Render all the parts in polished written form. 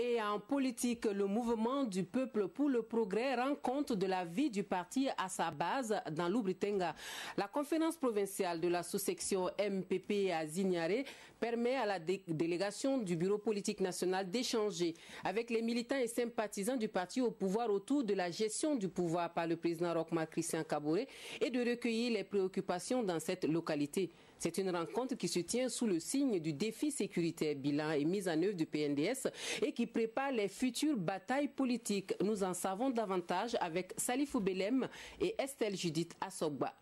Et en politique, le mouvement du peuple pour le progrès rend compte de la vie du parti à sa base dans l'Oubri-Tenga. La conférence provinciale de la sous-section MPP à Zignaré permet à la délégation du bureau politique national d'échanger avec les militants et sympathisants du parti au pouvoir autour de la gestion du pouvoir par le président Roch-Marc Christian Kaboré et de recueillir les préoccupations dans cette localité. C'est une rencontre qui se tient sous le signe du défi sécuritaire, bilan et mise en œuvre du PNDS et qui prépare les futures batailles politiques. Nous en savons davantage avec Salifou Belem et Estelle Judith Assogba.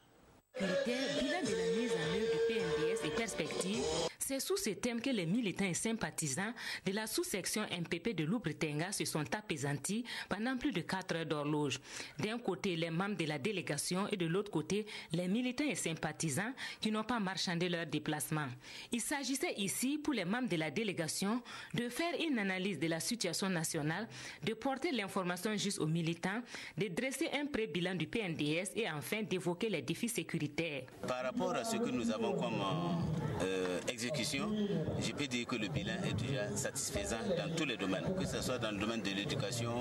Bilan de la mise en œuvre du PNDS et perspectives, c'est sous ce thème que les militants et sympathisants de la sous-section MPP de l'Oubri-Tenga se sont apaisantis pendant plus de 4 heures d'horloge. D'un côté, les membres de la délégation et de l'autre côté, les militants et sympathisants qui n'ont pas marchandé leur déplacement. Il s'agissait ici, pour les membres de la délégation, de faire une analyse de la situation nationale, de porter l'information juste aux militants, de dresser un pré-bilan du PNDS et enfin d'évoquer les défis sécuritaires. Par rapport à ce que nous avons comme exécution, je peux dire que le bilan est déjà satisfaisant dans tous les domaines, que ce soit dans le domaine de l'éducation,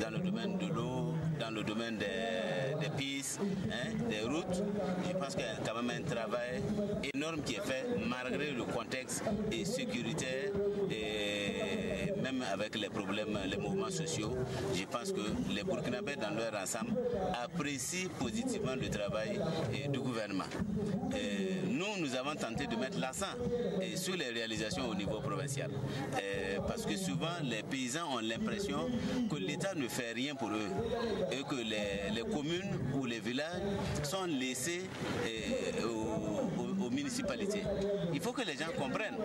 dans le domaine de l'eau, dans le domaine des pistes, des routes. Je pense qu'il y a quand même un travail énorme qui est fait malgré le contexte sécuritaire et même avec les problèmes, les mouvements sociaux. Je pense que les Burkinabés dans leur ensemble apprécient positivement le travail du gouvernement. Nous avons tenté de mettre l'accent sur les réalisations au niveau provincial. Parce que souvent, les paysans ont l'impression que l'État ne fait rien pour eux et que les communes ou les villages sont laissés aux municipalités. Il faut que les gens comprennent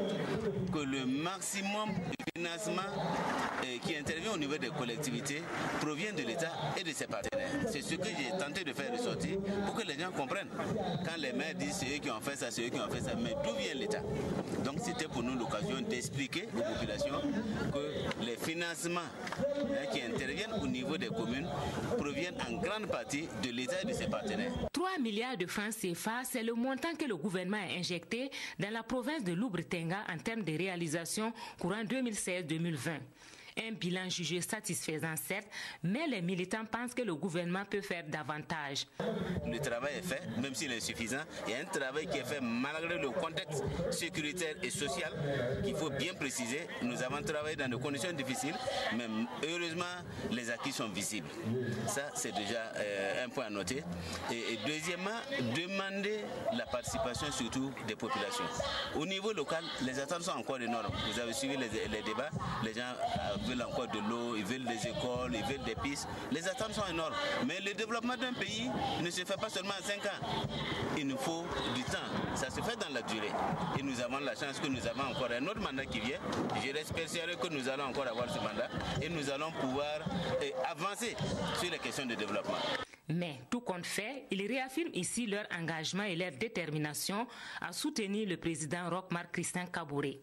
que le maximum de financement qui intervient au niveau des collectivités provient de l'État et de ses partenaires. C'est ce que j'ai tenté de faire ressortir pour que les gens comprennent. Quand les maires disent c'est eux qui ont fait ça, c'est eux qui ont fait ça, mais d'où vient l'État? Donc c'était pour nous l'occasion d'expliquer aux populations que les financements qui interviennent au niveau des communes proviennent en grande partie de l'État et de ses partenaires. 3 milliards de francs CFA, c'est le montant que le gouvernement a injecté dans la province de l'Oubri-Tenga en termes de réalisation courant 2016-2020. Un bilan jugé satisfaisant, certes, mais les militants pensent que le gouvernement peut faire davantage. Le travail est fait, même s'il est insuffisant. Il y a un travail qui est fait malgré le contexte sécuritaire et social qu'il faut bien préciser. Nous avons travaillé dans des conditions difficiles, mais heureusement, les acquis sont visibles. Ça, c'est déjà un point à noter. Et deuxièmement, demander la participation surtout des populations. Au niveau local, les attentes sont encore énormes. Vous avez suivi les débats, les gens veulent encore de l'eau, ils veulent des écoles, ils veulent des pistes. Les attentes sont énormes. Mais le développement d'un pays ne se fait pas seulement en 5 ans. Il nous faut du temps. Ça se fait dans la durée. Et nous avons la chance que nous avons encore un autre mandat qui vient. Je reste persuadé que nous allons encore avoir ce mandat et nous allons pouvoir avancer sur les questions de développement. Mais, tout compte fait, ils réaffirment ici leur engagement et leur détermination à soutenir le président Roch-Marc Christian Kaboré.